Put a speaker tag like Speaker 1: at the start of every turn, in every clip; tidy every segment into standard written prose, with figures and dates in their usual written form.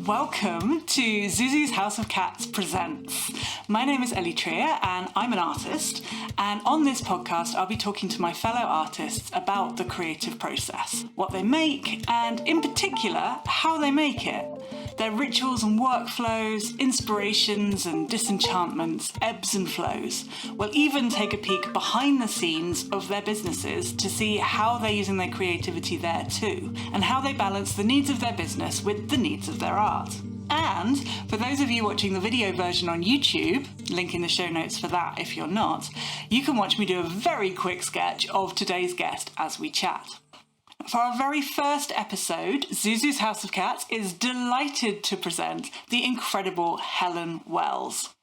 Speaker 1: Welcome to Zuzu's House of Cats Presents. My name is Ellie Trier and I'm an artist, and on this podcast I'll be talking to my fellow artists about the creative process, what they make, and in particular, how they make it. Their rituals and workflows, inspirations and disenchantments, ebbs and flows. We'll even take a peek behind the scenes of their businesses to see how they're using their creativity there too, and how they balance the needs of their business with the needs of their art. And for those of you watching the video version on YouTube, link in the show notes for that if you're not, you can watch me do a very quick sketch of today's guest as we chat. For our very first episode, Zuzu's House of Cats is delighted to present the incredible Helen Wells.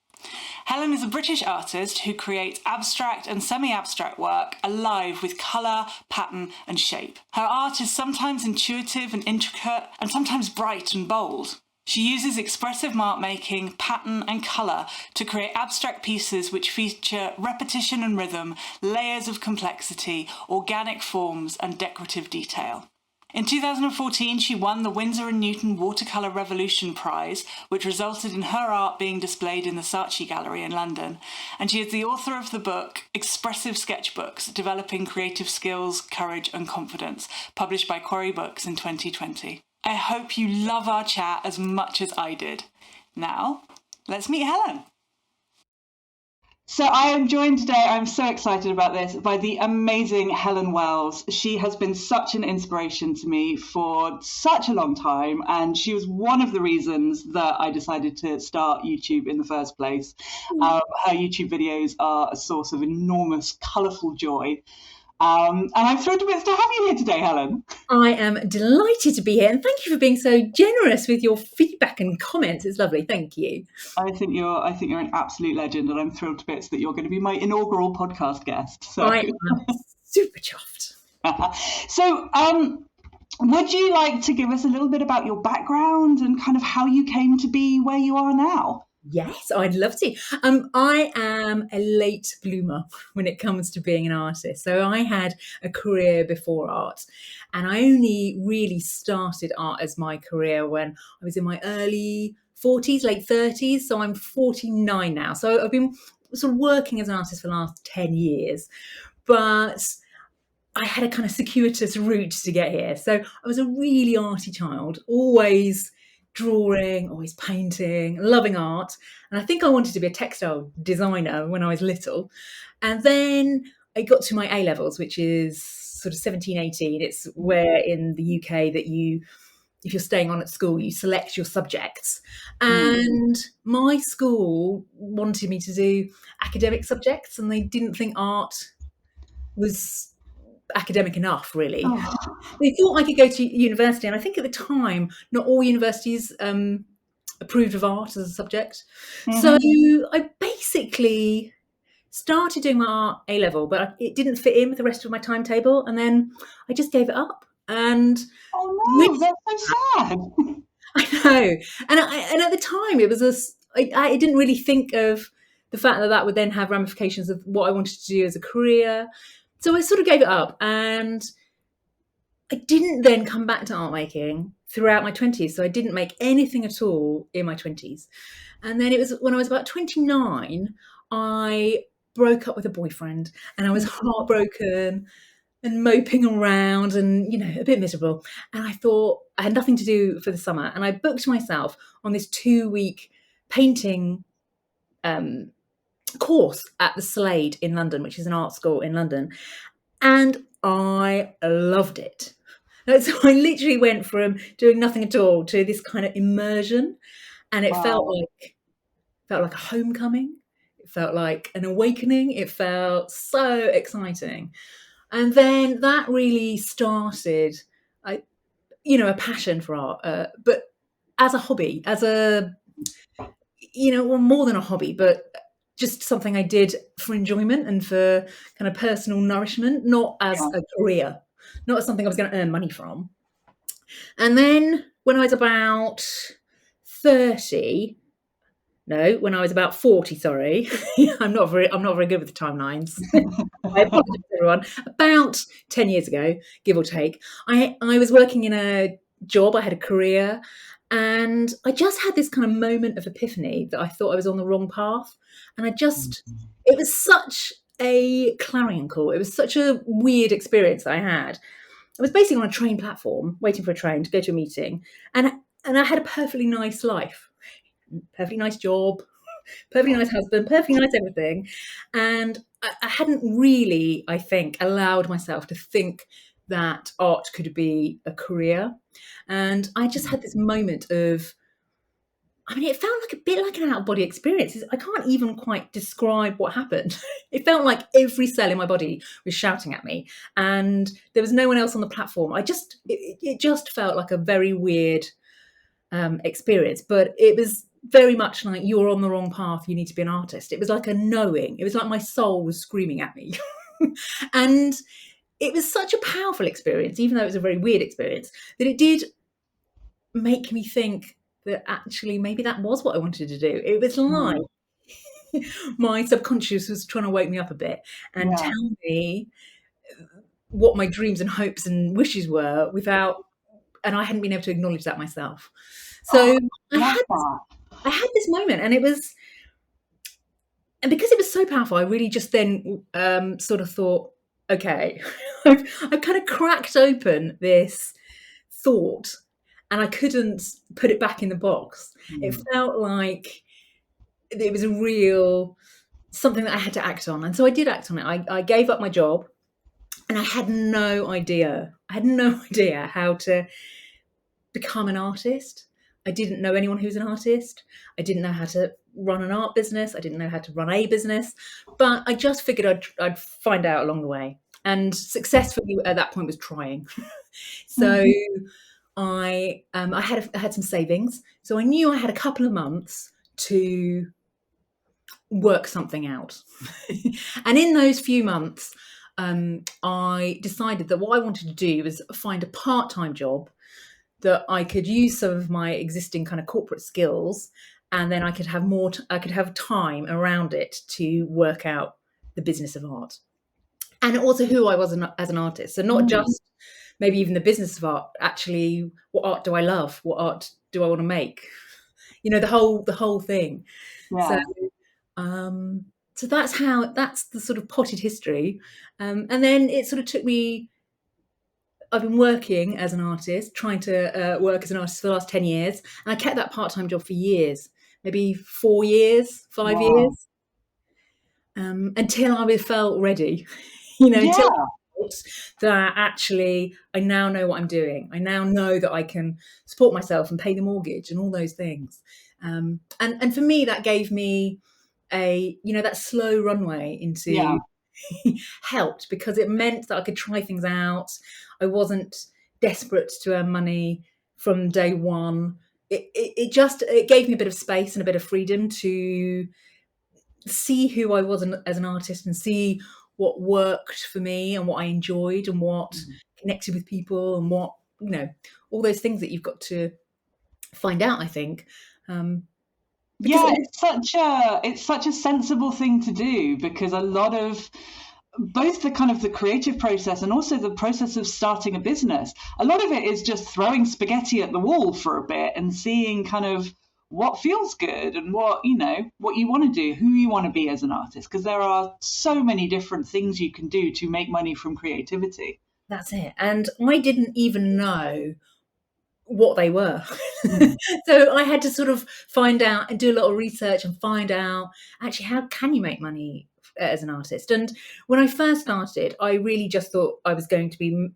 Speaker 1: Helen is a British artist who creates abstract and semi-abstract work alive with colour, pattern and shape. Her art is sometimes intuitive and intricate, and sometimes bright and bold. She uses expressive mark making, pattern and colour to create abstract pieces which feature repetition and rhythm, layers of complexity, organic forms and decorative detail. In 2014, she won the Winsor & Newton Watercolour Revolution Prize, which resulted in her art being displayed in the Saatchi Gallery in London. And she is the author of the book Expressive Sketchbooks, Developing Creative Skills, Courage and Confidence, published by Quarry Books in 2020. I hope you love our chat as much as I did. Now, let's meet Helen. So I am joined today, I'm so excited about this, by the amazing Helen Wells. She has been such an inspiration to me for such a long time, and she was one of the reasons that I decided to start YouTube in the first place. Her YouTube videos are a source of enormous, colourful joy. And I'm thrilled to have you here today, Helen.
Speaker 2: I am delighted to be here, and thank you for being so generous with your feedback and comments. It's lovely, thank you.
Speaker 1: I think you're an absolute legend, and I'm thrilled to bits that you're going to be my inaugural podcast guest. So.
Speaker 2: I am super chuffed.
Speaker 1: So, would you like to give us a little bit about your background and kind of how you came to be where you are now?
Speaker 2: Yes, I'd love to. I am a late bloomer when it comes to being an artist. So I had a career before art, and I only really started art as my career when I was in my early 40s, late 30s. So I'm 49 now. So I've been sort of working as an artist for the last 10 years, but I had a kind of circuitous route to get here. So I was a really arty child, always drawing, always painting, loving art. And I think I wanted to be a textile designer when I was little. And then I got to my A-levels, which is sort of 17, 18. It's where in the UK that if you're staying on at school, you select your subjects. And my school wanted me to do academic subjects, and they didn't think art was academic enough, really. They thought I could go to university, and I think at the time not all universities approved of art as a subject. So I basically started doing my art A-level, but it didn't fit in with the rest of my timetable, and then I just gave it up. And
Speaker 1: that's so sad.
Speaker 2: I know, and at the time it was I didn't really think of the fact that would then have ramifications of what I wanted to do as a career. So I sort of gave it up, and I didn't then come back to art making throughout my 20s. So I didn't make anything at all in my 20s. And then it was when I was about 29, I broke up with a boyfriend, and I was heartbroken and moping around and, a bit miserable. And I thought I had nothing to do for the summer. And I booked myself on this 2-week painting course at the Slade in London, which is an art school in London, and I loved it. So I literally went from doing nothing at all to this kind of immersion, and it felt like a homecoming. It felt like an awakening. It felt so exciting. And then that really started a passion for art, but as a hobby, more than a hobby, but just something I did for enjoyment and for kind of personal nourishment, not as a career, not as something I was going to earn money from. And then when I was about 40, sorry. I'm not very good with the timelines. I apologize, everyone. About 10 years ago, give or take, I was working in a job. I had a career, And I just had this kind of moment of epiphany that I thought I was on the wrong path. And it was such a clarion call. It was such a weird experience that I had. I was basically on a train platform, waiting for a train to go to a meeting. And I had a perfectly nice life, perfectly nice job, perfectly nice husband, perfectly nice everything. And I hadn't really, I think, allowed myself to think that art could be a career. And I just had this moment of, I mean, it felt like a bit like an out-of-body experience. I can't even quite describe what happened. It felt like every cell in my body was shouting at me, and there was no one else on the platform. It just felt like a very weird experience, but it was very much like, you're on the wrong path, you need to be an artist. It was like a knowing. It was like my soul was screaming at me. And it was such a powerful experience, even though it was a very weird experience, that it did make me think that actually maybe that was what I wanted to do. It was like my subconscious was trying to wake me up a bit and tell me what my dreams and hopes and wishes were and I hadn't been able to acknowledge that myself. So I had this moment, and because it was so powerful, I really just then sort of thought, okay, I've kind of cracked open this thought, and I couldn't put it back in the box. It felt like it was a real something that I had to act on. And so I did act on it. I gave up my job, and I had no idea. How to become an artist. I didn't know anyone who was an artist. I didn't know how to run an art business. I didn't know how to run a business, but I just figured I'd find out along the way. And successfully at that point was trying. So I had some savings. So I knew I had a couple of months to work something out. And in those few months, I decided that what I wanted to do was find a part-time job that I could use some of my existing kind of corporate skills, and then I could have I could have time around it to work out the business of art, and also who I was as an artist. So not just maybe even the business of art. Actually, what art do I love? What art do I want to make? The whole thing.
Speaker 1: Yeah.
Speaker 2: So that's the sort of potted history, and then it sort of took me. I've been working as an artist, trying to work as an artist for the last 10 years. And I kept that part-time job for years, maybe 4 years, 5 years, until I felt ready, until I felt that actually I now know what I'm doing. I now know that I can support myself and pay the mortgage and all those things. And for me, that gave me that slow runway into helped, because it meant that I could try things out. I wasn't desperate to earn money from day one. It gave me a bit of space and a bit of freedom to see who I was as an artist, and see what worked for me and what I enjoyed and what connected with people, and what, all those things that you've got to find out, I think.
Speaker 1: It's such a sensible thing to do, because a lot of both the kind of the creative process and also the process of starting a business, a lot of it is just throwing spaghetti at the wall for a bit and seeing kind of what feels good and what you want to do, who you want to be as an artist, because there are so many different things you can do to make money from creativity.
Speaker 2: That's it. And I didn't even know what they were. So I had to sort of find out and do a lot of research and find out actually how can you make money as an artist. And when I first started, I really just thought I was going to be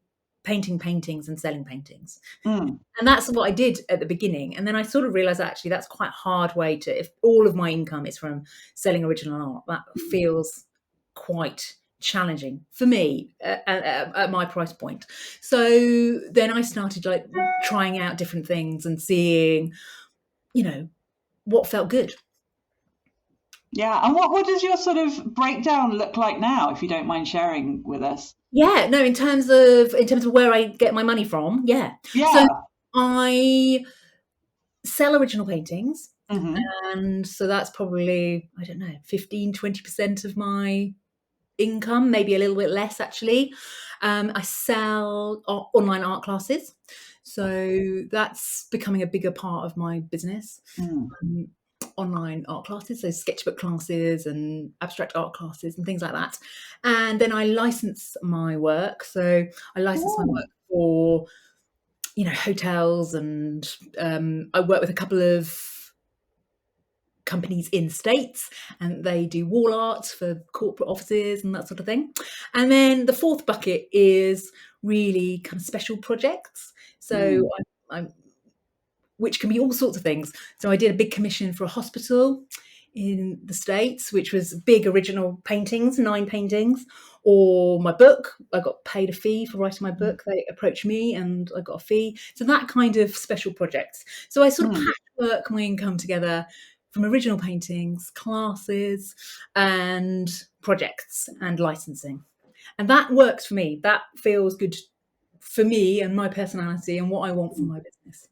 Speaker 2: painting paintings and selling paintings. And that's what I did at the beginning. And then I sort of realized actually that's quite a hard way if all of my income is from selling original art, that feels quite challenging for me at my price point. So then I started trying out different things and seeing, what felt good.
Speaker 1: Yeah. And what does your sort of breakdown look like now, if you don't mind sharing with us?
Speaker 2: Yeah, no, in terms of where I get my money from, yeah. So I sell original paintings, and so that's probably, I don't know, 15-20% of my income, maybe a little bit less actually. I sell online art classes. So that's becoming a bigger part of my business.
Speaker 1: Mm.
Speaker 2: Online art classes, so sketchbook classes and abstract art classes and things like that. And then I license my work. So I license my
Speaker 1: Oh.
Speaker 2: work for, hotels, and I work with a couple of companies in States, and they do wall art for corporate offices and that sort of thing. And then the fourth bucket is really kind of special projects. So
Speaker 1: Mm.
Speaker 2: I'm which can be all sorts of things. So I did a big commission for a hospital in the States, which was big original paintings, 9 paintings. Or my book, I got paid a fee for writing my book. They approached me and I got a fee. So that kind of special projects. So I sort of
Speaker 1: Mm.
Speaker 2: patchwork my income together from original paintings, classes, and projects and licensing. And that works for me. That feels good for me and my personality and what I want from my business.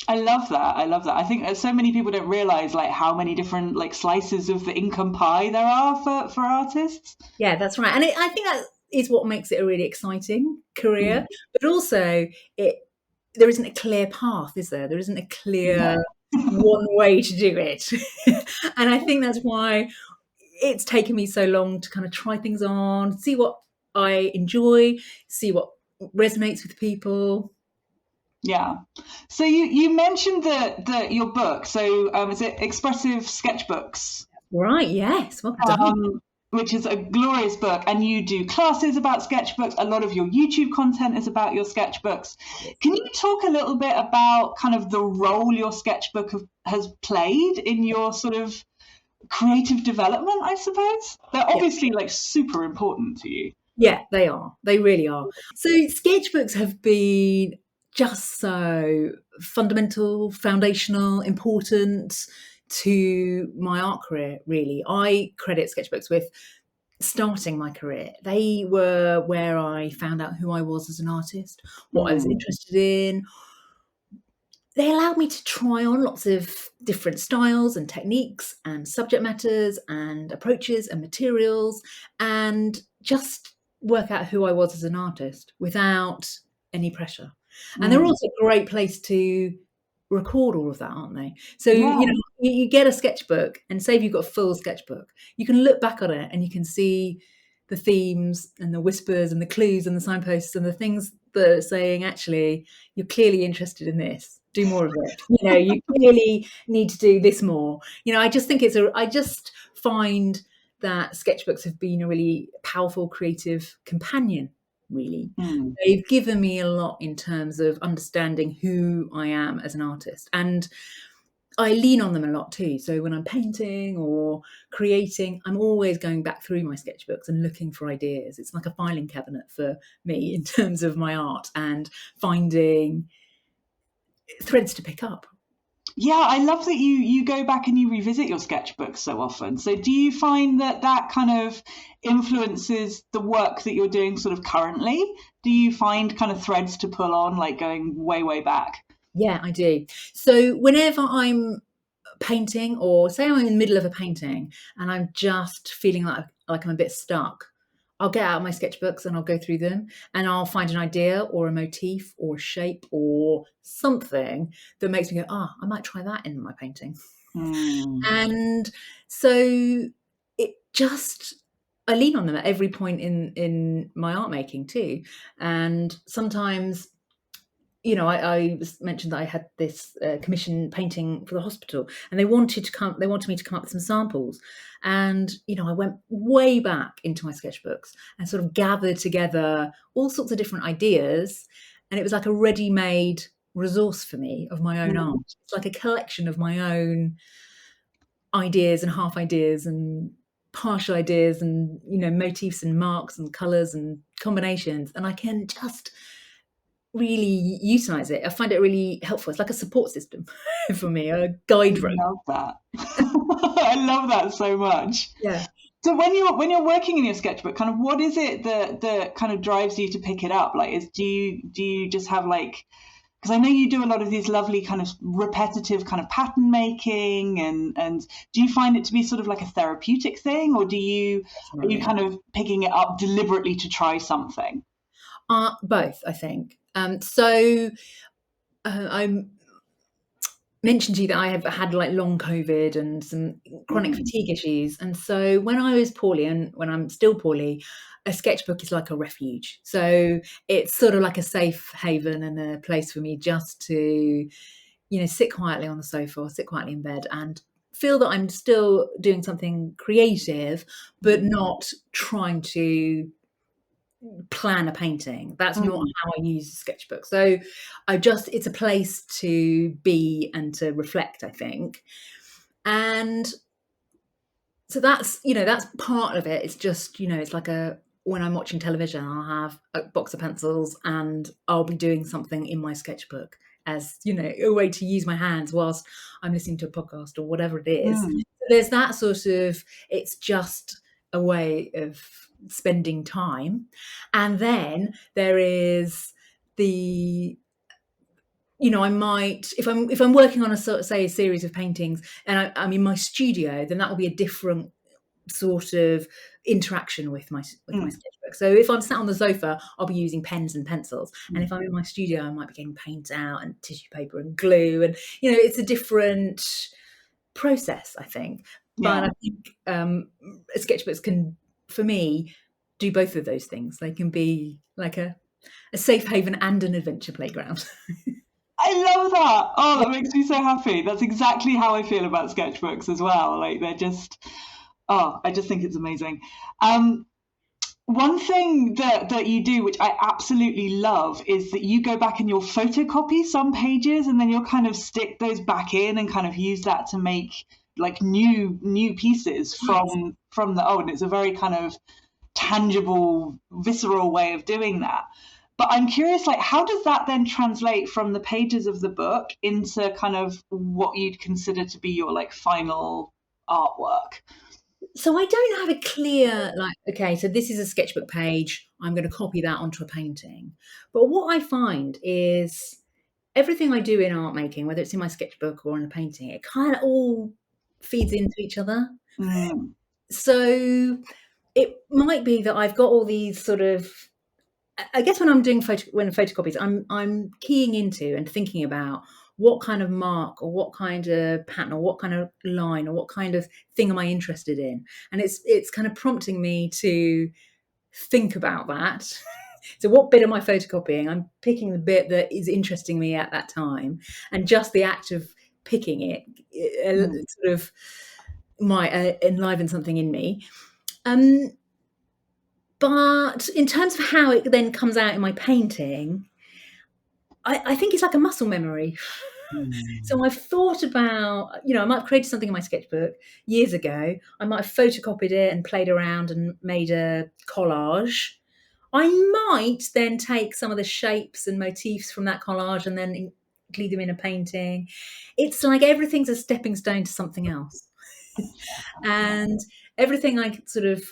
Speaker 1: I love that. I love that. I think so many people don't realize like how many different like slices of the income pie there are for artists.
Speaker 2: Yeah, that's right. And I think that is what makes it a really exciting career.
Speaker 1: Mm.
Speaker 2: But also, there isn't a clear path, is there? There isn't a clear
Speaker 1: No.
Speaker 2: one way to do it. And I think that's why it's taken me so long to kind of try things on, see what I enjoy, see what resonates with people.
Speaker 1: Yeah. So you mentioned your book. So is it Expressive Sketchbooks?
Speaker 2: Right, yes, well done.
Speaker 1: Which is a glorious book, and you do classes about sketchbooks. A lot of your YouTube content is about your sketchbooks. Can you talk a little bit about kind of the role your sketchbook has played in your sort of creative development, I suppose? They're obviously like super important to you.
Speaker 2: Yeah, they are. They really are. So sketchbooks have been just so fundamental, foundational, important to my art career, really. I credit sketchbooks with starting my career. They were where I found out who I was as an artist, what I was interested in. They allowed me to try on lots of different styles and techniques and subject matters and approaches and materials, and just work out who I was as an artist without any pressure. And they're also a great place to record all of that, aren't they? So,
Speaker 1: Yeah.
Speaker 2: you get a sketchbook, and say if you've got a full sketchbook, you can look back on it and you can see the themes and the whispers and the clues and the signposts and the things that are saying, actually, you're clearly interested in this. Do more of it. You clearly need to do this more. I just think I just find that sketchbooks have been a really powerful creative companion, really. They've given me a lot in terms of understanding who I am as an artist. And I lean on them a lot too. So when I'm painting or creating, I'm always going back through my sketchbooks and looking for ideas. It's like a filing cabinet for me in terms of my art and finding threads to pick up.
Speaker 1: Yeah, I love that you go back and you revisit your sketchbooks so often. So do you find that kind of influences the work that you're doing sort of currently? Do you find kind of threads to pull on, like going way, way back?
Speaker 2: Yeah, I do. So whenever I'm painting, or say I'm in the middle of a painting and I'm just feeling like I'm a bit stuck, I'll get out my sketchbooks and I'll go through them and I'll find an idea or a motif or a shape or something that makes me go, I might try that in my painting. And so I lean on them at every point in my art making too. And sometimes, I mentioned that I had this commission painting for the hospital, and they wanted me to come up with some samples. And, I went way back into my sketchbooks and sort of gathered together all sorts of different ideas. And it was like a ready-made resource for me of my own art. It's like a collection of my own ideas and half ideas and partial ideas and, motifs and marks and colours and combinations. And I can just really utilize it. I find it really helpful. It's like a support system for me, a guide rope.
Speaker 1: I love that. I love that so much.
Speaker 2: Yeah.
Speaker 1: So when you're working in your sketchbook, kind of what is it that kind of drives you to pick it up? Like, do you just have like, because I know you do a lot of these lovely kind of repetitive kind of pattern making, and do you find it to be sort of like a therapeutic thing, or are you kind of picking it up deliberately to try something?
Speaker 2: Both, I think. So I mentioned to you that I have had like long COVID and some chronic fatigue issues. And so when I was poorly and when I'm still poorly, a sketchbook is like a refuge. So it's sort of like a safe haven and a place for me just to, sit quietly on the sofa or sit quietly in bed and feel that I'm still doing something creative, but not trying to plan a painting. That's not how I use a sketchbook. So it's a place to be and to reflect, I think. And so that's part of it. It's just, it's like when I'm watching television, I'll have a box of pencils and I'll be doing something in my sketchbook as, a way to use my hands whilst I'm listening to a podcast or whatever it is. So there's that sort of, it's just a way of spending time. And then there is the, I might, if I'm working on a series of paintings and I'm in my studio, then that will be a different sort of interaction with my sketchbook. So if I'm sat on the sofa, I'll be using pens and pencils, and if I'm in my studio, I might be getting paint out and tissue paper and glue, and it's a different process, I think. But I think sketchbooks can, for me, do both of those things. They can be like a safe haven and an adventure playground.
Speaker 1: I love that. Oh, that makes me so happy. That's exactly how I feel about sketchbooks as well. Like they're just, I just think it's amazing. One thing that you do, which I absolutely love, is that you go back and you'll photocopy some pages and then you'll kind of stick those back in and kind of use that to make like new pieces from and it's a very kind of tangible, visceral way of doing that. But I'm curious, like, how does that then translate from the pages of the book into kind of what you'd consider to be your like final artwork?
Speaker 2: So I don't have a clear, like, okay, so this is a sketchbook page, I'm going to copy that onto a painting. But what I find is everything I do in art making, whether it's in my sketchbook or in a painting, it kind of all feeds into each other. So it might be that I've got all these sort of, I guess when I'm doing photocopies, I'm keying into and thinking about what kind of mark or what kind of pattern or what kind of line or what kind of thing am I interested in, and it's kind of prompting me to think about that. So what bit am I photocopying? I'm picking the bit that is interesting me at that time, and just the act of picking it sort of might enliven something in me. But in terms of how it then comes out in my painting, I think it's like a muscle memory. So I've thought about, I might have created something in my sketchbook years ago. I might have photocopied it and played around and made a collage. I might then take some of the shapes and motifs from that collage and then include them in a painting. It's like everything's a stepping stone to something else. And everything I sort of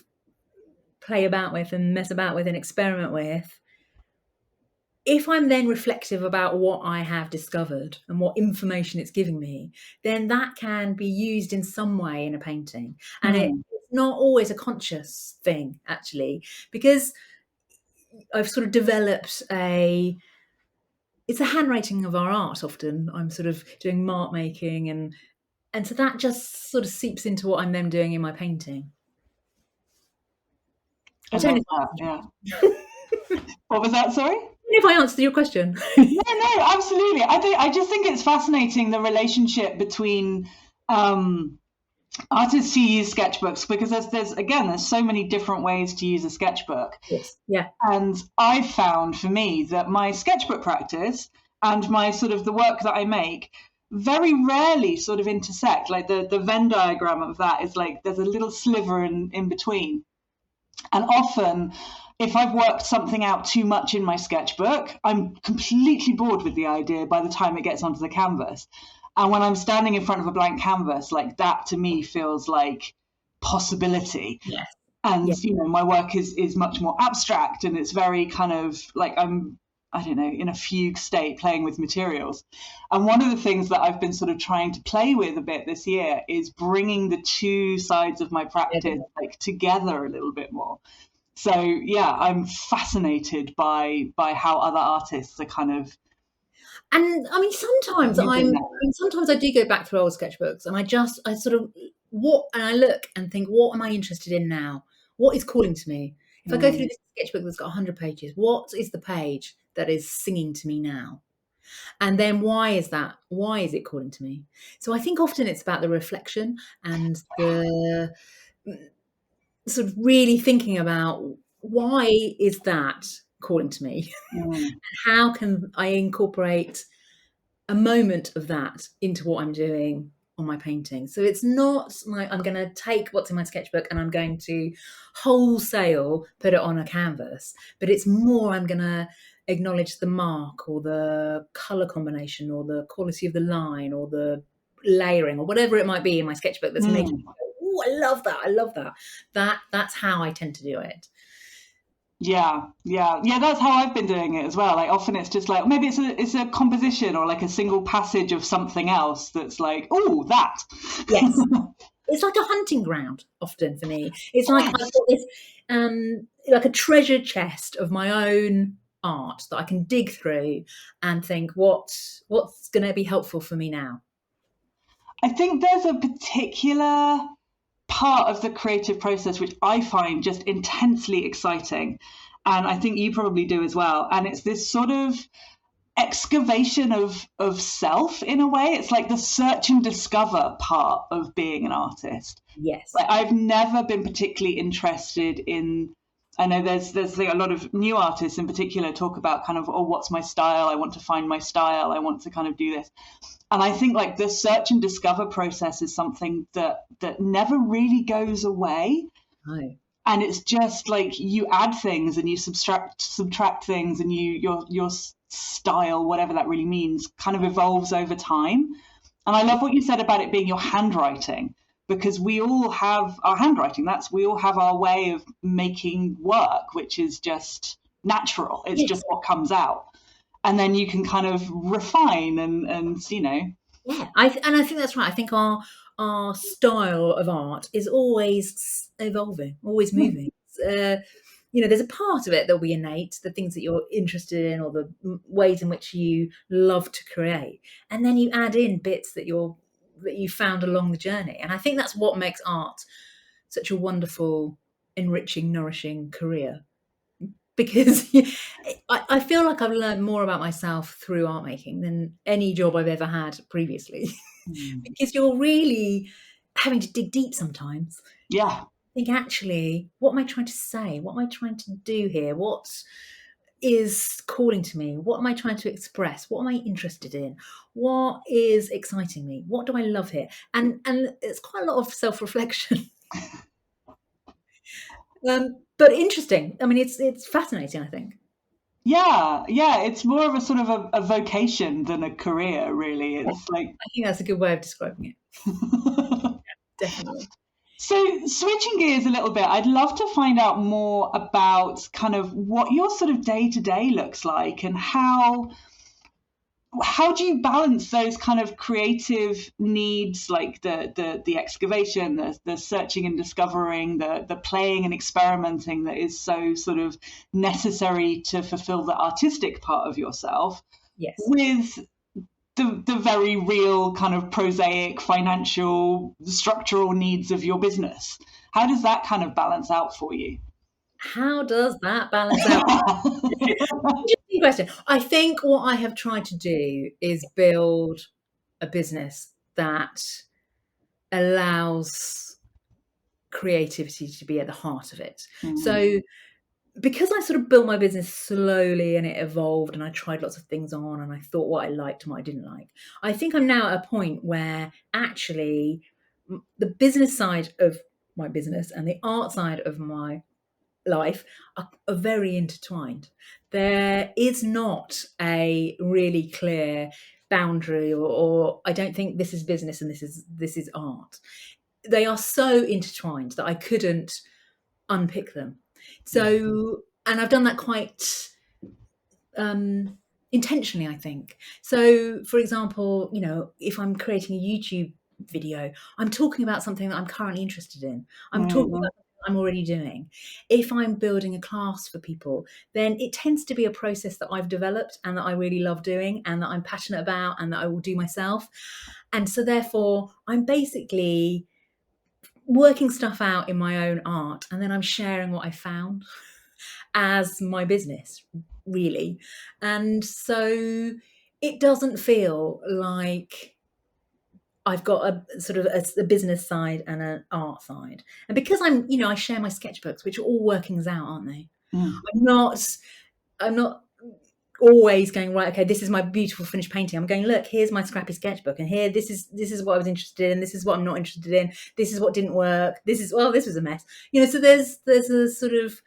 Speaker 2: play about with and mess about with and experiment with, if I'm then reflective about what I have discovered and what information it's giving me, then that can be used in some way in a painting. And it's not always a conscious thing, actually, because I've sort of developed it's a handwriting of our art often. I'm sort of doing mark making and so that just sort of seeps into what I'm then doing in my painting.
Speaker 1: I don't know. Yeah. What was that? Sorry?
Speaker 2: If I answered your question.
Speaker 1: No, absolutely. I just think it's fascinating, the relationship between artists who use sketchbooks, because there's so many different ways to use a sketchbook.
Speaker 2: Yes. Yeah.
Speaker 1: And I've found for me that my sketchbook practice and my sort of the work that I make very rarely sort of intersect. Like the Venn diagram of that is like there's a little sliver in between. And often, if I've worked something out too much in my sketchbook, I'm completely bored with the idea by the time it gets onto the canvas. And when I'm standing in front of a blank canvas, like that to me feels like possibility.
Speaker 2: Yes.
Speaker 1: And, my work is much more abstract, and it's very kind of like I'm, I don't know, in a fugue state playing with materials. And one of the things that I've been sort of trying to play with a bit this year is bringing the two sides of my practice like together a little bit more. So yeah, I'm fascinated by how other artists are kind of
Speaker 2: And I mean,
Speaker 1: Using that.
Speaker 2: sometimes I do go back through old sketchbooks, and I sort of and I look and think, what am I interested in now? What is calling to me? If I go through
Speaker 1: Mm,
Speaker 2: this sketchbook that's got 100 pages, what is the page that is singing to me now? And then why is that? Why is it calling to me? So I think often it's about the reflection and the sort of really thinking about, why is that calling to me?
Speaker 1: mm,
Speaker 2: How can I incorporate a moment of that into what I'm doing on my painting? So it's not like I'm going to take what's in my sketchbook and I'm going to wholesale put it on a canvas, but it's more, I'm going to acknowledge the mark or the color combination or the quality of the line or the layering or whatever it might be in my sketchbook that's making me
Speaker 1: mm.
Speaker 2: go, oh, I love that. I love that. That's how I tend to do it.
Speaker 1: Yeah, yeah, yeah. That's how I've been doing it as well. Like often it's just like maybe it's a composition or like a single passage of something else that's like, oh, that.
Speaker 2: Yes. It's like a hunting ground often for me. It's like I've
Speaker 1: Yes.
Speaker 2: got this like a treasure chest of my own art that I can dig through and think, what's going to be helpful for me now?
Speaker 1: I think there's a particular part of the creative process which I find just intensely exciting. And I think you probably do as well. And it's this sort of excavation of self in a way. It's like the search and discover part of being an artist.
Speaker 2: Yes.
Speaker 1: Like I've never been particularly interested in. I know there's like a lot of new artists in particular talk about kind of, oh, what's my style? I want to find my style. I want to kind of do this. And I think like the search and discover process is something that never really goes away.
Speaker 2: No.
Speaker 1: And it's just like you add things and you subtract things, and your style, whatever that really means, kind of evolves over time. And I love what you said about it being your handwriting, because we all have our handwriting. We all have our way of making work, which is just natural. It's
Speaker 2: Yes.
Speaker 1: just what comes out. And then you can kind of refine and
Speaker 2: Yeah. I think that's right. I think our style of art is always evolving, always moving. There's a part of it that'll be innate, the things that you're interested in or the ways in which you love to create, and then you add in bits that you found along the journey. And I think that's what makes art such a wonderful, enriching, nourishing career, because I feel like I've learned more about myself through art making than any job I've ever had previously.
Speaker 1: mm,
Speaker 2: Because you're really having to dig deep sometimes.
Speaker 1: yeah.
Speaker 2: Think, actually, what am I trying to say? What am I trying to do here? What is calling to me? What am I trying to express? What am I interested in? What is exciting me? What do I love here? And it's quite a lot of self-reflection. But interesting. I mean, it's fascinating, I think.
Speaker 1: Yeah, yeah, it's more of a sort of a vocation than a career, really.
Speaker 2: Yeah,
Speaker 1: It's like
Speaker 2: I think that's a good way of describing it. Definitely.
Speaker 1: so switching gears a little bit, I'd love to find out more about kind of what your sort of day to day looks like, and how do you balance those kind of creative needs, like the excavation, the searching and discovering, the playing and experimenting that is so sort of necessary to fulfill the artistic part of yourself,
Speaker 2: Yes.
Speaker 1: with the very real kind of prosaic financial structural needs of your business? How does that kind of balance out for you?
Speaker 2: How does that balance out? Interesting question. I think what I have tried to do is build a business that allows creativity to be at the heart of it.
Speaker 1: Mm,
Speaker 2: So because I sort of built my business slowly and it evolved and I tried lots of things on and I thought what I liked and what I didn't like, I think I'm now at a point where actually the business side of my business and the art side of my life are very intertwined. There is not a really clear boundary, or I don't think this is business and this is art. They are so intertwined that I couldn't unpick them. So, and I've done that quite intentionally, I think. So, for example, if I'm creating a YouTube video, I'm talking about something that I'm currently interested in. I'm talking
Speaker 1: mm,
Speaker 2: about I'm already doing. If I'm building a class for people, then it tends to be a process that I've developed and that I really love doing and that I'm passionate about and that I will do myself. And so therefore, I'm basically working stuff out in my own art, and then I'm sharing what I found as my business, really. And so it doesn't feel like I've got a sort of a business side and an art side. And because I share my sketchbooks, which are all workings out, aren't they?
Speaker 1: Mm.
Speaker 2: I'm not always going, right, okay, this is my beautiful finished painting. I'm going, look, here's my scrappy sketchbook, and here this is what I was interested in, this is what I'm not interested in, this is what didn't work, this was a mess. So there's a sort of,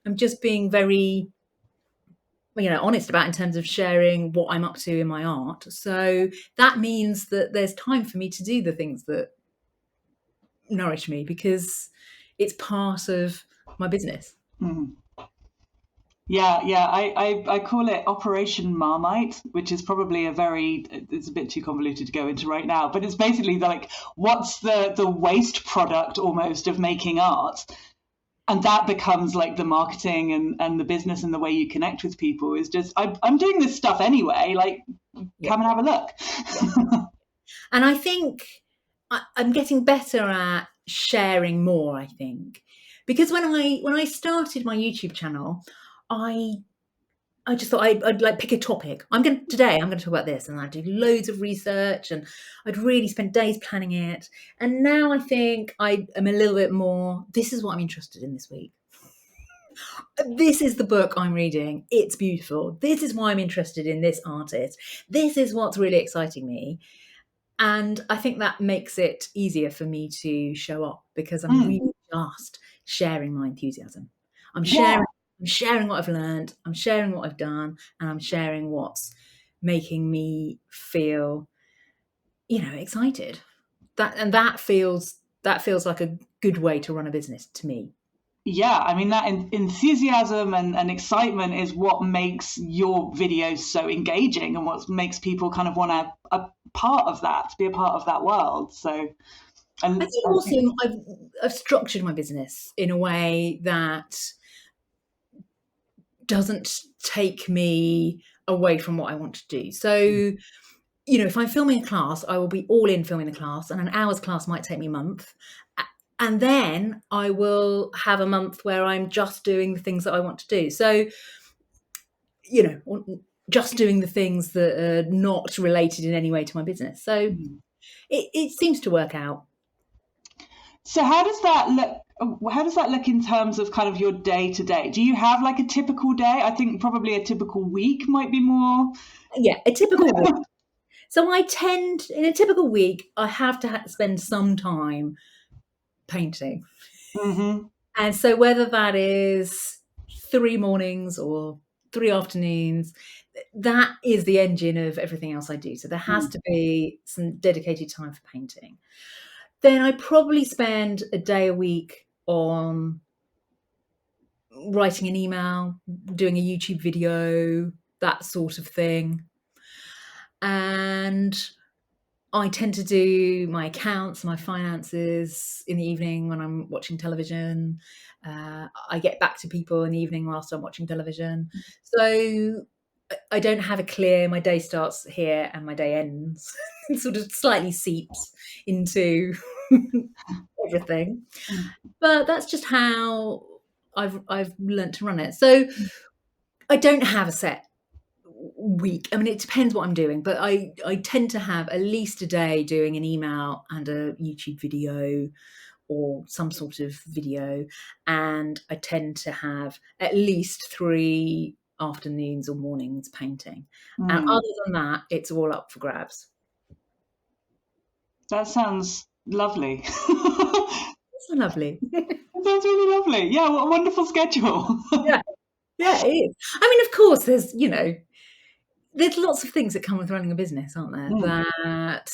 Speaker 2: I'm just being very honest about in terms of sharing what I'm up to in my art. So that means that there's time for me to do the things that nourish me because it's part of my business.
Speaker 1: Mm. Yeah, I call it Operation Marmite, which is probably it's a bit too convoluted to go into right now, but it's basically like, what's the waste product almost of making art? And that becomes like the marketing and the business and the way you connect with people is just, I'm doing this stuff anyway, like, come and have a look.
Speaker 2: Yeah. And I think I'm getting better at sharing more, I think. Because when I started my YouTube channel, I just thought I'd like pick a topic. Today I'm going to talk about this, and I'd do loads of research, and I'd really spend days planning it. And now I think I am a little bit more, this is what I'm interested in this week. This is the book I'm reading. It's beautiful. This is why I'm interested in this artist. This is what's really exciting me. And I think that makes it easier for me to show up because I'm really just sharing my enthusiasm. I'm sharing what I've learned, I'm sharing what I've done, and I'm sharing what's making me feel, excited. That feels like a good way to run a business to me.
Speaker 1: Yeah, I mean, that enthusiasm and excitement is what makes your videos so engaging and what makes people kind of want to be a part of that world. So,
Speaker 2: I think also I've structured my business in a way that doesn't take me away from what I want to do. So, if I'm filming a class, I will be all in filming the class, and an hour's class might take me a month. And then I will have a month where I'm just doing the things that I want to do. So, just doing the things that are not related in any way to my business. So it seems to work out.
Speaker 1: So how does that look? How does that look in terms of kind of your day to day? Do you have like a typical day? I think probably a typical week might be more.
Speaker 2: Yeah, a typical week. So in a typical week, I have to spend some time painting.
Speaker 1: Mm-hmm.
Speaker 2: And so whether that is 3 mornings or 3 afternoons, that is the engine of everything else I do. So there has to be some dedicated time for painting. Then I probably spend a day a week on writing an email, doing a YouTube video, that sort of thing. And I tend to do my accounts, my finances in the evening when I'm watching television. I get back to people in the evening whilst I'm watching television. So I don't have a clear, my day starts here and my day ends. It sort of slightly seeps into everything. But that's just how I've learnt to run it. So I don't have a set week. I mean, it depends what I'm doing, but I tend to have at least a day doing an email and a YouTube video or some sort of video, and I tend to have at least 3 afternoons or mornings painting. And other than that, it's all up for grabs.
Speaker 1: That sounds lovely.
Speaker 2: It's lovely.
Speaker 1: That sounds really lovely. Yeah, what a wonderful schedule.
Speaker 2: Yeah, it is. I mean, of course, there's lots of things that come with running a business, aren't there? That,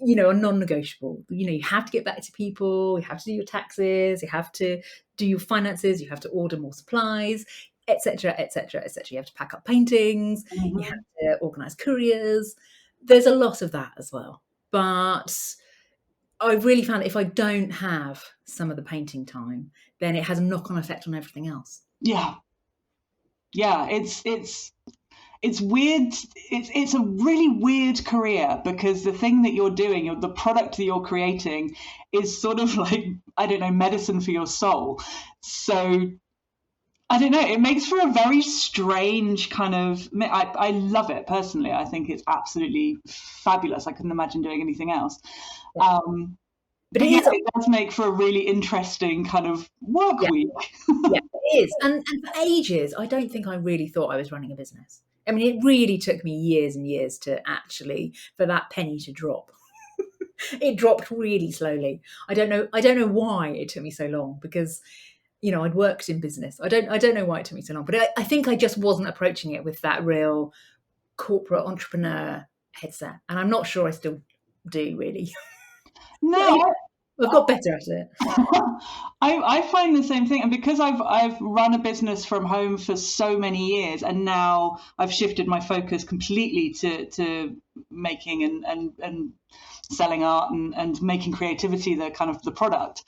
Speaker 2: are non-negotiable. You have to get back to people, you have to do your taxes, you have to do your finances, you have to order more supplies, etc., etc., etc. You have to pack up paintings, you have to organise couriers. There's a lot of that as well. But I really found that if I don't have some of the painting time, then it has a knock-on effect on everything else.
Speaker 1: Yeah. Yeah, it's weird. It's a really weird career, because the thing that you're doing, the product that you're creating, is sort of like, I don't know, medicine for your soul. So I don't know. It makes for a very strange kind of. I love it personally. I think it's absolutely fabulous. I couldn't imagine doing anything else.
Speaker 2: But
Speaker 1: But
Speaker 2: it
Speaker 1: yeah,
Speaker 2: is,
Speaker 1: it does make for a really interesting kind of work
Speaker 2: yeah,
Speaker 1: week.
Speaker 2: yeah, it is. And for ages, I don't think I really thought I was running a business. I mean, it really took me years and years to actually, for that penny to drop. It dropped really slowly. I don't know why it took me so long, because I'd worked in business. I don't know why it took me so long, but I think I just wasn't approaching it with that real corporate entrepreneur headset, and I'm not sure I still do really.
Speaker 1: No,
Speaker 2: I've got better at it.
Speaker 1: I find the same thing, and because I've run a business from home for so many years, and now I've shifted my focus completely to making and selling art, and making creativity the kind of the product.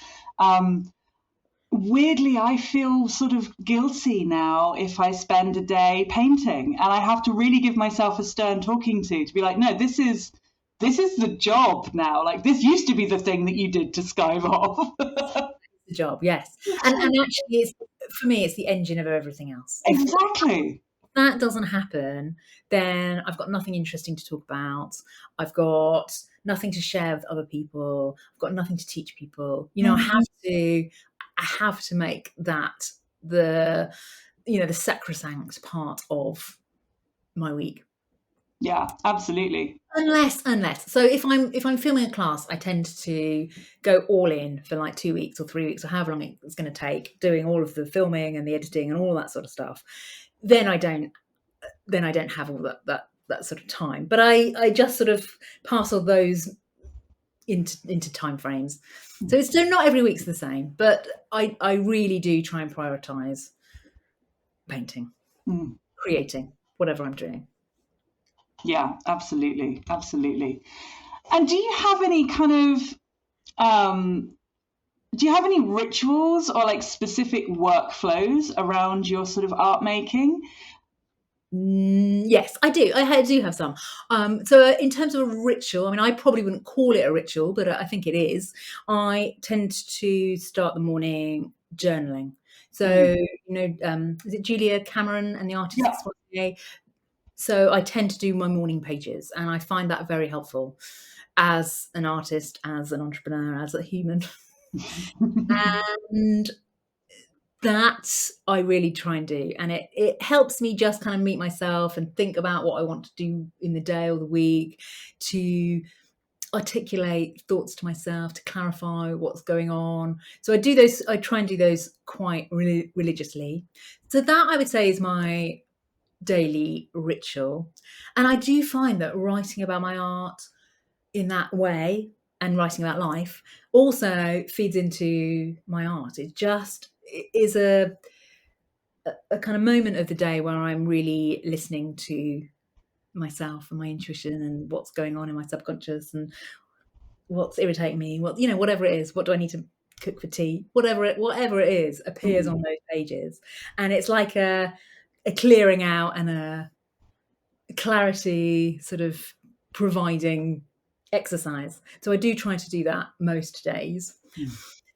Speaker 1: Weirdly, I feel sort of guilty now if I spend a day painting, and I have to really give myself a stern talking to be like, no, this is the job now. Like, this used to be the thing that you did to skive off.
Speaker 2: The job, yes, and actually, for me, it's the engine of everything else.
Speaker 1: Exactly.
Speaker 2: If that doesn't happen, then I've got nothing interesting to talk about. I've got nothing to share with other people. I've got nothing to teach people. I have to make that the sacrosanct part of my week.
Speaker 1: Yeah, absolutely.
Speaker 2: Unless, so if I'm filming a class, I tend to go all in for like 2 weeks or 3 weeks or however long it's going to take, doing all of the filming and the editing and all that sort of stuff. Then I don't have all that sort of time. But I just sort of parcel those into time frames. So it's still not every week's the same, but I really do try and prioritize painting, creating, whatever I'm doing.
Speaker 1: Yeah, absolutely. Absolutely. And do you have any kind of do you have any rituals or like specific workflows around your sort of art making?
Speaker 2: Yes, I do. I do have some. So in terms of a ritual, I mean, I probably wouldn't call it a ritual, but I think it is. I tend to start the morning journaling. So, is it Julia Cameron and the Artist's Way? So I tend to do my morning pages, and I find that very helpful as an artist, as an entrepreneur, as a human. And that I really try and do, and it helps me just kind of meet myself and think about what I want to do in the day or the week, to articulate thoughts to myself, to clarify what's going on. So I try and do those quite religiously. So that, I would say, is my daily ritual. And I do find that writing about my art in that way, and writing about life, also feeds into my art. It is a kind of moment of the day where I'm really listening to myself and my intuition and what's going on in my subconscious and what's irritating me, whatever it is. What do I need to cook for tea? Whatever it is appears on those pages, and it's like a clearing out and a clarity sort of providing exercise. So I do try to do that most days.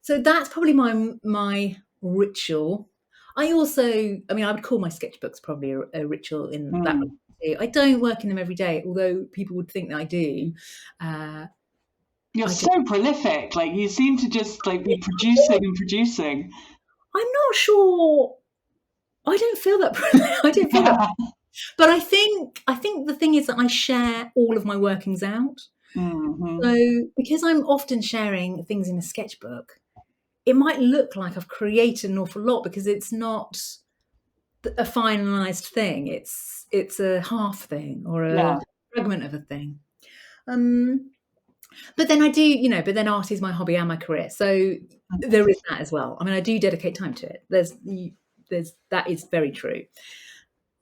Speaker 2: So that's probably my ritual. I would call my sketchbooks probably a ritual in that way. I don't work in them every day, although people would think that I do.
Speaker 1: You're so prolific. Like, you seem to just like be producing and producing.
Speaker 2: I'm not sure. I don't feel that. I don't feel that. But I think the thing is that I share all of my workings out. So because I'm often sharing things in a sketchbook, it might look like I've created an awful lot, because it's not a finalized thing. It's a half thing or a fragment of a thing. But then but then art is my hobby and my career. So there is that as well. I mean, I do dedicate time to it. That is very true.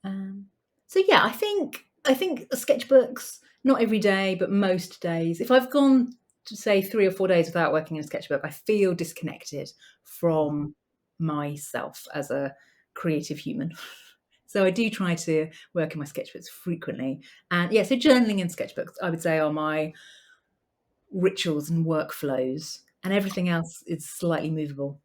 Speaker 2: So yeah, I think sketchbooks, not every day, but most days. If I've gone say 3 or 4 days without working in a sketchbook, I feel disconnected from myself as a creative human. So I do try to work in my sketchbooks frequently. And yeah, so journaling and sketchbooks, I would say, are my rituals and workflows, and everything else is slightly movable.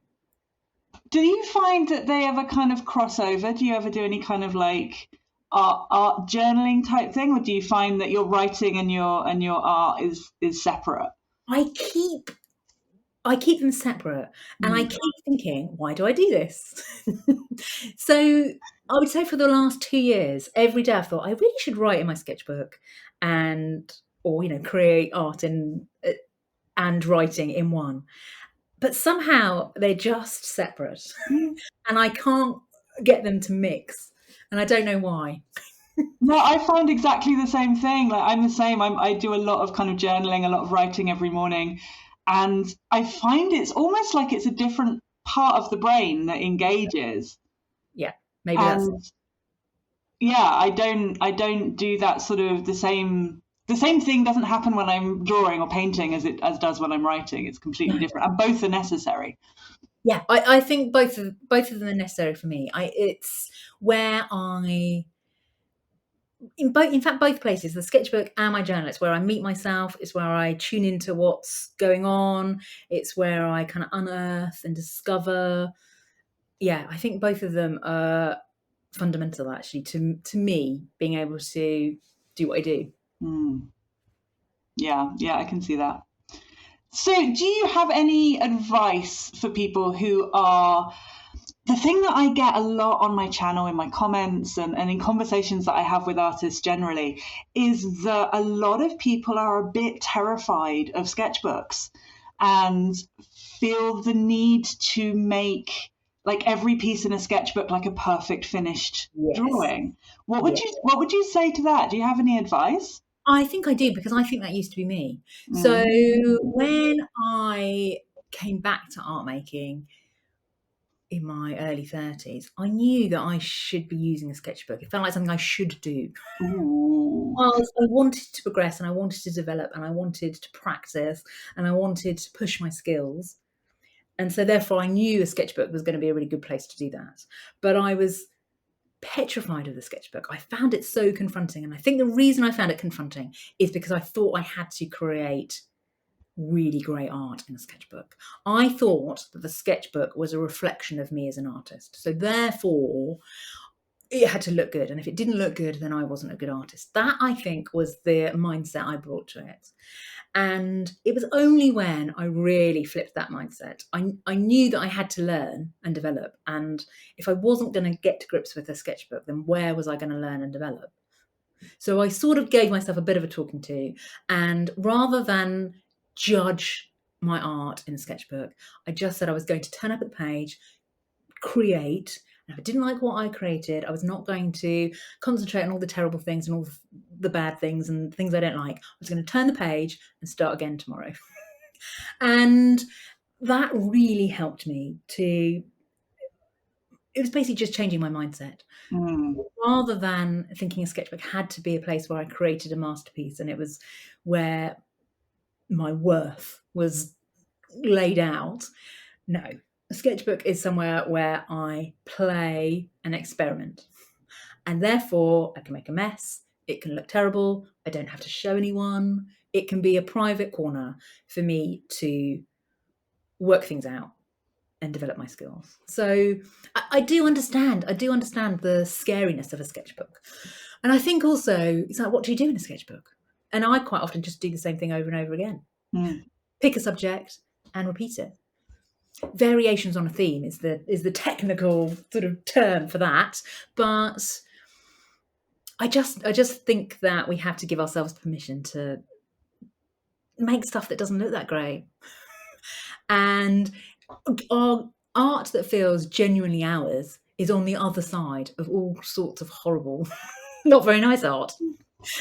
Speaker 1: Do you find that they ever kind of cross over? Do you ever do any kind of like art journaling type thing, or do you find that your writing and your art is separate?
Speaker 2: I keep them separate, and I
Speaker 1: Mm.
Speaker 2: keep thinking, why do I do this? So I would say for the last 2 years, every day I thought I really should write in my sketchbook, or create art and writing in one. But somehow they're just separate, and I can't get them to mix, and I don't know why.
Speaker 1: No, I find exactly the same thing. Like I'm the same. I do a lot of kind of journaling, a lot of writing every morning, and I find it's almost like it's a different part of the brain that engages.
Speaker 2: Yeah, maybe that's
Speaker 1: And yeah, I don't do that sort of the same thing doesn't happen when I'm drawing or painting as does when I'm writing. It's completely
Speaker 2: no.
Speaker 1: different, and both are necessary.
Speaker 2: Yeah, I think both of them are necessary for me. It's where in fact both places, the sketchbook and my journal, it's where I meet myself, it's where I tune into what's going on, it's where I kind of unearth and discover. Yeah, I think both of them are fundamental actually to me being able to do what I do.
Speaker 1: Mm. Yeah, I can see that. So, do you have any advice for people who are the thing that I get a lot on my channel, in my comments, and in conversations that I have with artists generally, is that a lot of people are a bit terrified of sketchbooks and feel the need to make like every piece in a sketchbook like a perfect finished
Speaker 2: Yes.
Speaker 1: drawing. What would
Speaker 2: Yeah.
Speaker 1: you say to that? Do you have any advice?
Speaker 2: I think I do, because I think that used to be me. So
Speaker 1: Mm.
Speaker 2: when I came back to art making in my early 30s, I knew that I should be using a sketchbook. It felt like something I should do.
Speaker 1: Ooh.
Speaker 2: Whilst I wanted to progress and I wanted to develop and I wanted to practice and I wanted to push my skills. And so therefore I knew a sketchbook was going to be a really good place to do that. But I was petrified of the sketchbook. I found it so confronting. And I think the reason I found it confronting is because I thought I had to create really great art in a sketchbook. I thought that the sketchbook was a reflection of me as an artist. So therefore, it had to look good. And if it didn't look good, then I wasn't a good artist. That, I think, was the mindset I brought to it. And it was only when I really flipped that mindset, I knew that I had to learn and develop. And if I wasn't going to get to grips with a sketchbook, then where was I going to learn and develop? So I sort of gave myself a bit of a talking to. And rather than judge my art in a sketchbook, I just said I was going to turn up at the page, create. And if I didn't like what I created, I was not going to concentrate on all the terrible things and all the bad things and things I don't like. I was going to turn the page and start again tomorrow. And that really helped me to, it was basically just changing my mindset.
Speaker 1: Mm.
Speaker 2: Rather than thinking a sketchbook had to be a place where I created a masterpiece and it was where my worth was laid out. No, a sketchbook is somewhere where I play and experiment. And therefore, I can make a mess. It can look terrible. I don't have to show anyone. It can be a private corner for me to work things out and develop my skills. So I do understand. I do understand the scariness of a sketchbook. And I think also, it's like, what do you do in a sketchbook? And I quite often just do the same thing over and over again.
Speaker 1: Mm.
Speaker 2: Pick a subject and repeat it. Variations on a theme is the technical sort of term for that. But I just think that we have to give ourselves permission to make stuff that doesn't look that great. And our art that feels genuinely ours is on the other side of all sorts of horrible, not very nice art.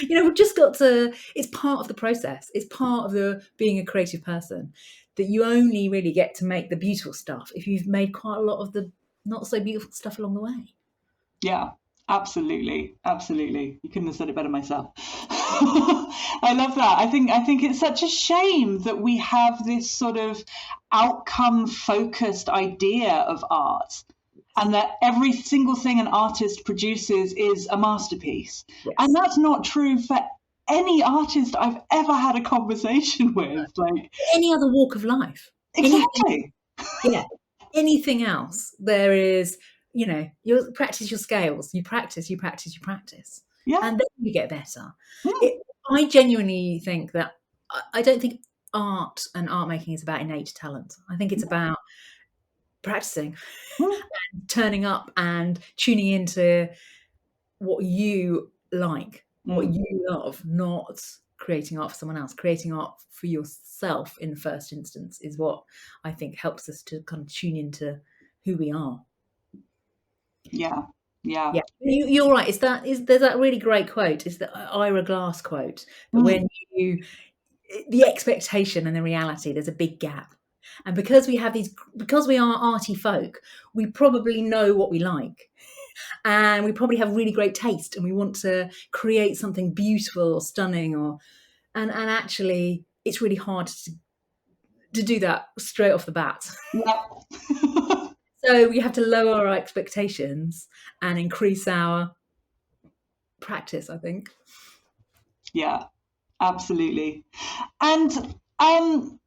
Speaker 2: We've just got to, it's part of the process. It's part of the being a creative person, that you only really get to make the beautiful stuff if you've made quite a lot of the not so beautiful stuff along the way.
Speaker 1: Yeah, Absolutely, absolutely. You couldn't have said it better myself. I love that. I think it's such a shame that we have this sort of outcome focused idea of art, and that every single thing an artist produces is a masterpiece. And
Speaker 2: Yes.
Speaker 1: that's not true for any artist I've ever had a conversation with. Like,
Speaker 2: Any other walk of life. Anything,
Speaker 1: exactly.
Speaker 2: yeah. Anything else. There is, you practice your scales. You practice, you practice, you practice.
Speaker 1: Yeah.
Speaker 2: And then you get better.
Speaker 1: Mm,
Speaker 2: I genuinely think that I don't think art and art making is about innate talent. I think it's about practicing,
Speaker 1: mm,
Speaker 2: turning up and tuning into what you like, what
Speaker 1: mm.
Speaker 2: you love, not creating art for someone else. Creating art for yourself in the first instance is what I think helps us to kind of tune into who we are.
Speaker 1: Yeah. Yeah.
Speaker 2: Yeah, you're right. There's that really great quote. It's the Ira Glass quote that
Speaker 1: Mm,
Speaker 2: when the expectation and the reality, there's a big gap. And because we are arty folk, we probably know what we like. And we probably have really great taste and we want to create something beautiful or stunning and actually it's really hard to do that straight off the bat.
Speaker 1: yeah.
Speaker 2: So we have to lower our expectations and increase our practice, I think.
Speaker 1: Yeah. Absolutely. And one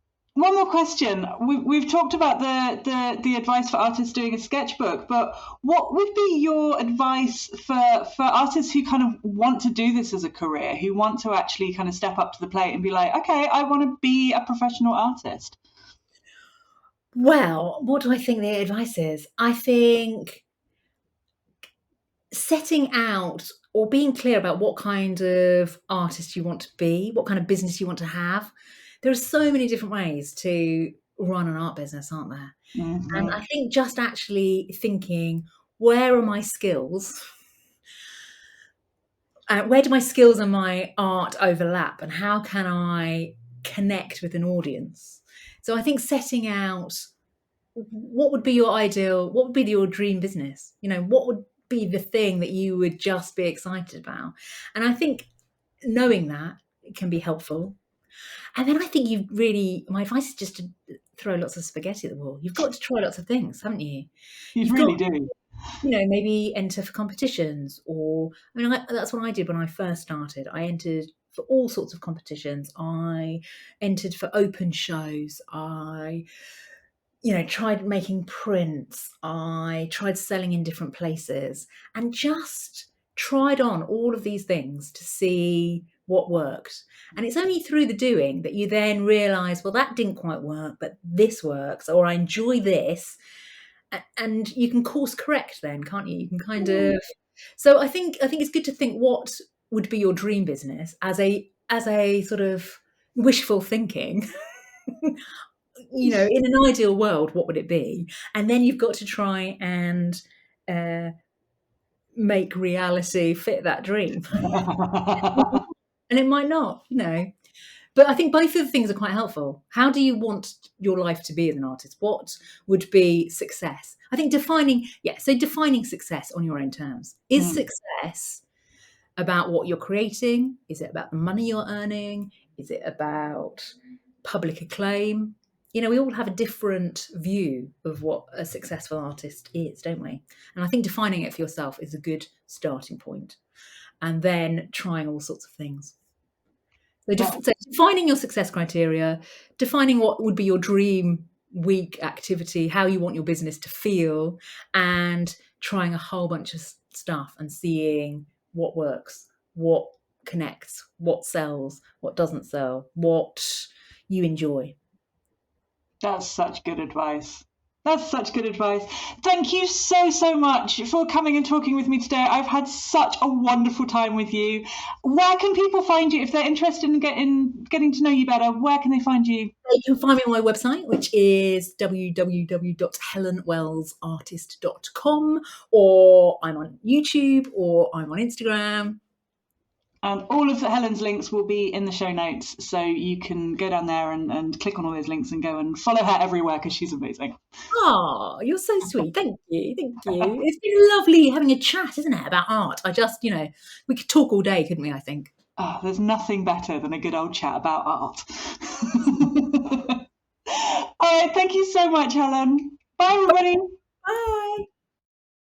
Speaker 1: more question. We've talked about the advice for artists doing a sketchbook, but what would be your advice for artists who kind of want to do this as a career, who want to actually kind of step up to the plate and be like, okay, I want to be a professional artist?
Speaker 2: Well, what do I think the advice is? I think setting out or being clear about what kind of artist you want to be, what kind of business you want to have. There are so many different ways to run an art business, aren't there? And
Speaker 1: Mm-hmm.
Speaker 2: I think just actually thinking, where are my skills? Where do my skills and my art overlap? And how can I connect with an audience? So I think setting out what would be your ideal, what would be your dream business? What would be the thing that you would just be excited about? And I think knowing that can be helpful. And then I think my advice is just to throw lots of spaghetti at the wall. You've got to try lots of things, haven't you?
Speaker 1: You
Speaker 2: You've
Speaker 1: really
Speaker 2: got,
Speaker 1: do.
Speaker 2: maybe enter for competitions that's what I did when I first started. I entered for all sorts of competitions. I entered for open shows. I tried making prints. I tried selling in different places and just tried on all of these things to see what worked. And it's only through the doing that you then realize, well, that didn't quite work, but this works, or I enjoy this. And you can course correct then, can't you? You can kind of. So I think it's good to think what would be your dream business as a sort of wishful thinking. In an ideal world, what would it be? And then you've got to try and make reality fit that dream. And it might not. But I think both of the things are quite helpful. How do you want your life to be as an artist? What would be success? I think defining success on your own terms. Is
Speaker 1: Mm.
Speaker 2: success about what you're creating? Is it about the money you're earning? Is it about public acclaim? We all have a different view of what a successful artist is, don't we? And I think defining it for yourself is a good starting point. And then trying all sorts of things. So defining your success criteria, defining what would be your dream week activity, how you want your business to feel, and trying a whole bunch of stuff and seeing what works, what connects, what sells, what doesn't sell, what you enjoy.
Speaker 1: That's such good advice. That's such good advice. Thank you so, so much for coming and talking with me today. I've had such a wonderful time with you. Where can people find you if they're interested in getting to know you better? Where can they find you?
Speaker 2: You can find me on my website, which is www.helenwellsartist.com, or I'm on YouTube, or I'm on Instagram.
Speaker 1: And all of Helen's links will be in the show notes, so you can go down there and click on all those links and go and follow her everywhere because she's amazing.
Speaker 2: Oh, you're so sweet. Thank you. Thank you. It's been lovely having a chat, isn't it, about art? We could talk all day, couldn't we, I think?
Speaker 1: Oh, there's nothing better than a good old chat about art. All right, thank you so much, Helen. Bye, everybody.
Speaker 2: Bye.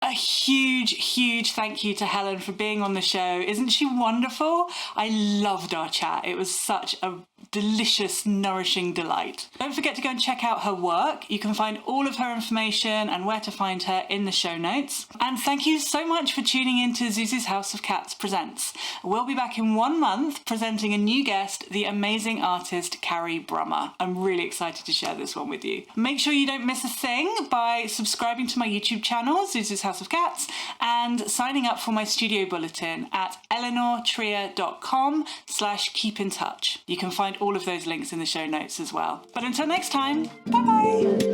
Speaker 1: A huge thank you to Helen for being on the show. Isn't she wonderful? I loved our chat. It was such a delicious, nourishing delight. Don't forget to go and check out her work. You can find all of her information and where to find her in the show notes. And thank you so much for tuning in to Zuzu's House of Cats Presents. We'll be back in 1 month presenting a new guest, the amazing artist Carrie Brummer. I'm really excited to share this one with you. Make sure you don't miss a thing by subscribing to my YouTube channel, Zuzu's House of Cats, and signing up for my studio bulletin at eleanortrier.com/keepintouch. You can find all of those links in the show notes as well. But until next time, bye bye!